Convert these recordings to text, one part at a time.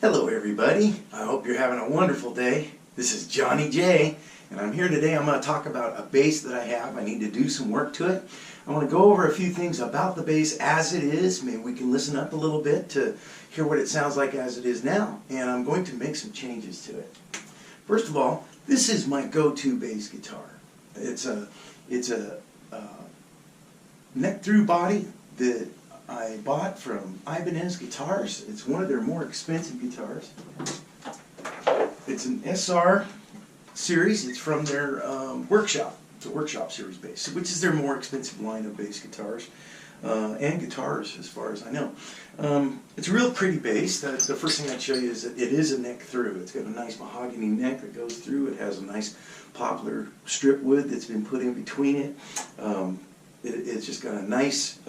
Hello everybody, I hope you're having a wonderful day. This is Johnny J, and I'm here today. I'm going to talk about a bass that I have. I need to do some work to it. I want to go over a few things about the bass as it is. Maybe we can listen up a little bit to hear what it sounds like as it is now, and I'm going to make some changes to it. First of all, this is my go-to bass guitar. It's a neck-through body that I bought from Ibanez Guitars. It's one of their more expensive guitars. It's an SR series. It's from their workshop. It's a workshop series bass, which is their more expensive line of bass guitars and guitars, as far as I know. It's a real pretty bass. The first thing I'd show you is that it is a neck through. It's got a nice mahogany neck that goes through. It has a nice poplar strip wood that's been put in between it. It's just got a nice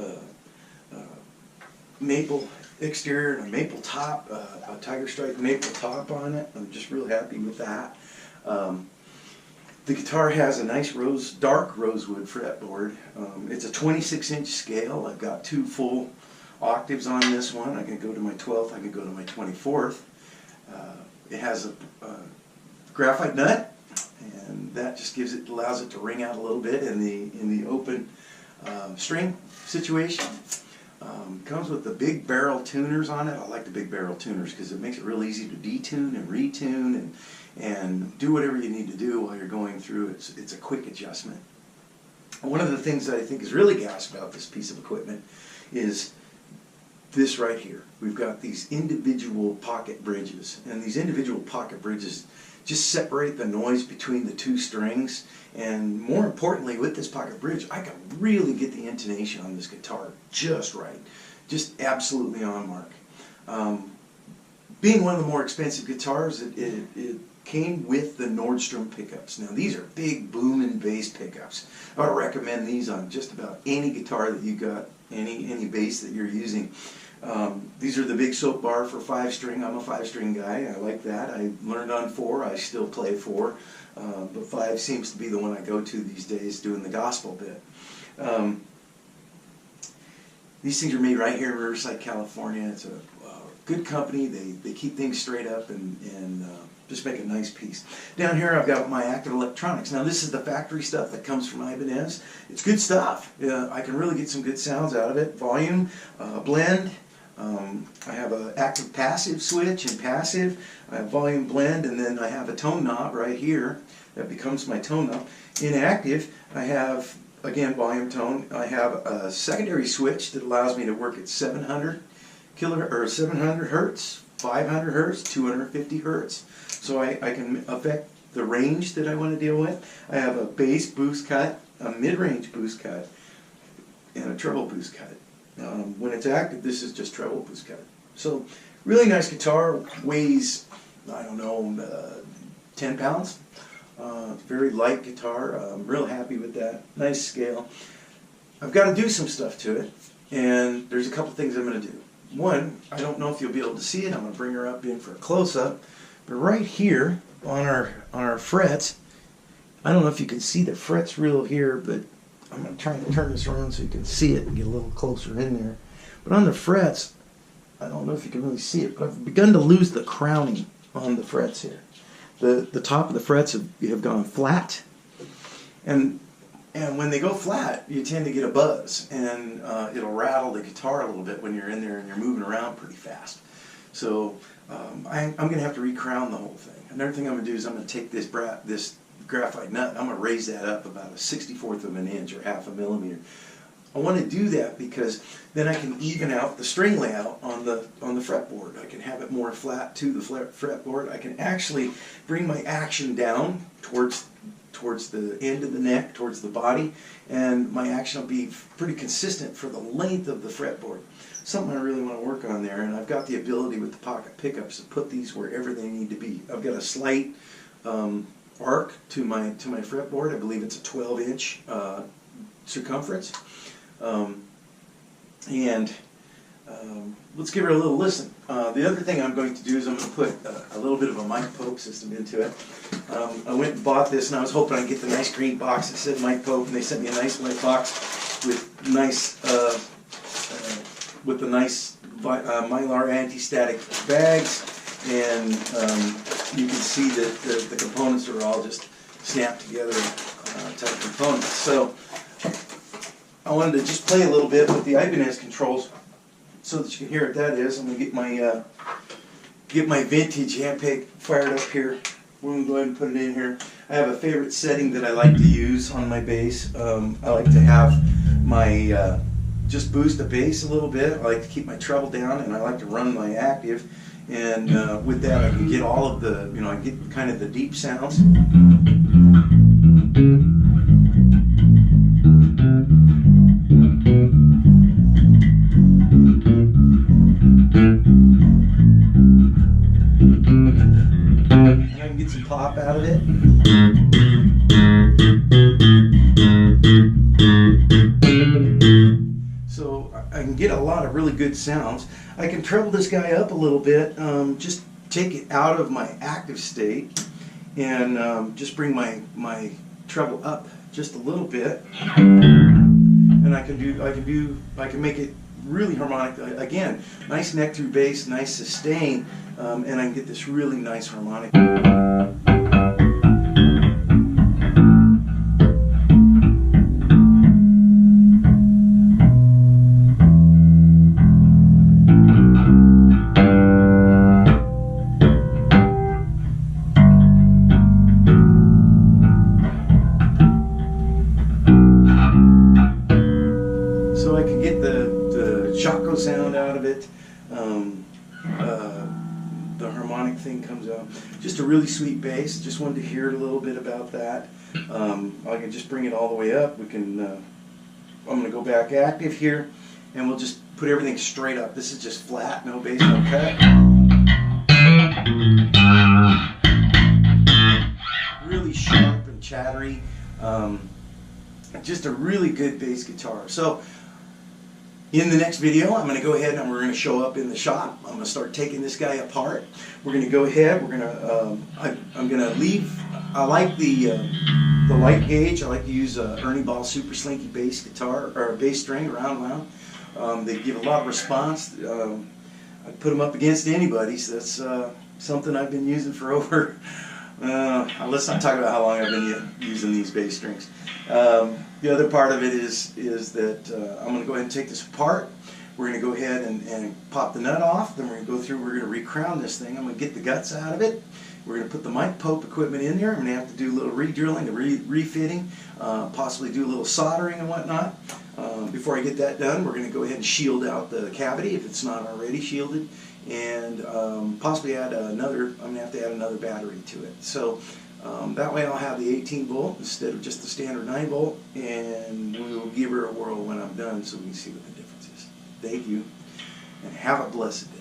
maple exterior and a maple top, a tiger stripe maple top on it. I'm just real happy with that. The guitar has a nice dark rosewood fretboard. It's a 26-inch scale. I've got 2 full octaves on this one. I can go to my 12th, I can go to my 24th. It has a graphite nut, and that just allows it to ring out a little bit in the open string situation. Comes with the big barrel tuners on it. I like the big barrel tuners because it makes it real easy to detune and retune and do whatever you need to do while you're going through. It's a quick adjustment. One of the things that I think is really gas about this piece of equipment is this right here. We've got these individual pocket bridges, and these individual pocket bridges just separate the noise between the 2 strings, and more importantly, with this pocket bridge, I can really get the intonation on this guitar just right, just absolutely on mark. Being one of the more expensive guitars, it came with the Nordstrom pickups. Now these are big booming bass pickups. I would recommend these on just about any guitar that you got, any bass that you're using. These are the big soap bar for 5-string. I'm a 5-string guy. I like that. I learned on 4. I still play 4. But 5 seems to be the one I go to these days doing the gospel bit. These things are made right here in Riverside, California. It's a good company. They keep things straight up and just make a nice piece. Down here I've got my active electronics. Now this is the factory stuff that comes from Ibanez. It's good stuff. I can really get some good sounds out of it. Volume, blend. I have an active passive switch and passive. I have volume blend, and then I have a tone knob right here that becomes my tone knob. In active, I have, again, volume tone. I have a secondary switch that allows me to work at 700 hertz, 500 hertz, 250 hertz. So I can affect the range that I want to deal with. I have a bass boost cut, a mid-range boost cut, and a treble boost cut. When it's active, this is just treble boost cut. So, really nice guitar. Weighs, I don't know, 10 pounds. Very light guitar. I'm real happy with that. Nice scale. I've got to do some stuff to it, and there's a couple things I'm going to do. One, I don't know if you'll be able to see it. I'm going to bring her up in for a close-up. But right here on our frets, I don't know if you can see the frets real here, but I'm going to try to turn this around so you can see it and get a little closer in there. But on the frets, I don't know if you can really see it, but I've begun to lose the crowning on the frets here. The top of the frets have gone flat, and when they go flat, you tend to get a buzz, and it'll rattle the guitar a little bit when you're in there and you're moving around pretty fast. So I'm going to have to recrown the whole thing. Another thing I'm going to do is I'm going to take this graphite nut, I'm going to raise that up about a 1/64 of an inch or half a millimeter. I want to do that because then I can even out the string layout on the fretboard. I can have it more flat to the fretboard. I can actually bring my action down towards the end of the neck, towards the body, and my action will be pretty consistent for the length of the fretboard. Something I really want to work on there, and I've got the ability with the pocket pickups to put these wherever they need to be. I've got a slight arc to my fretboard. I believe it's a 12-inch circumference. Let's give her a little listen. The other thing I'm going to do is I'm going to put a little bit of a mic poke system into it. I went and bought this, and I was hoping I'd get the nice green box that said mic poke, and they sent me a nice white box with the nice Mylar anti-static bags. and you can see that the components are all just snapped together type components. So I wanted to just play a little bit with the Ibanez controls so that you can hear what that is. I'm going to get my vintage Ampeg fired up here. We're going to go ahead and put it in here. I have a favorite setting that I like to use on my bass. I like to have my just boost the bass a little bit. I like to keep my treble down, and I like to run my active. And with that, I can get all of the, I get kind of the deep sounds. And I can get some pop out of it. So I can get a lot of really good sounds. I can treble this guy up a little bit, just take it out of my active state, and just bring my treble up just a little bit, and I can make it really harmonic. Again, nice neck through bass, nice sustain, and I can get this really nice harmonic. So I can get the Chaco sound out of it. The harmonic thing comes out. Just a really sweet bass. Just wanted to hear a little bit about that. I can just bring it all the way up. We can. I'm going to go back active here, and we'll just put everything straight up. This is just flat, no bass, no cut. Really sharp and chattery. Just a really good bass guitar. So in the next video, I'm going to go ahead and we're going to show up in the shop. I'm going to start taking this guy apart. We're going to go ahead. We're going to. I'm going to leave. I like the light gauge. I like to use Ernie Ball Super Slinky bass guitar or bass string around wound. They give a lot of response. I put them up against anybody. So that's something I've been using for over. Let's not talk about how long I've been using these bass strings. The other part of it is that I'm going to go ahead and take this apart. We're going to go ahead and pop the nut off. Then we're going to go through, we're going to re-crown this thing. I'm going to get the guts out of it. We're going to put the mic pope equipment in there. I'm going to have to do a little re-drilling, refitting, possibly do a little soldering and whatnot. Before I get that done, we're going to go ahead and shield out the cavity if it's not already shielded, and possibly add another. I'm going to have to add another battery to it. So that way I'll have the 18 volt instead of just the standard 9 volt, and we'll give her a whirl when I'm done so we can see what the difference is. Thank you, and have a blessed day.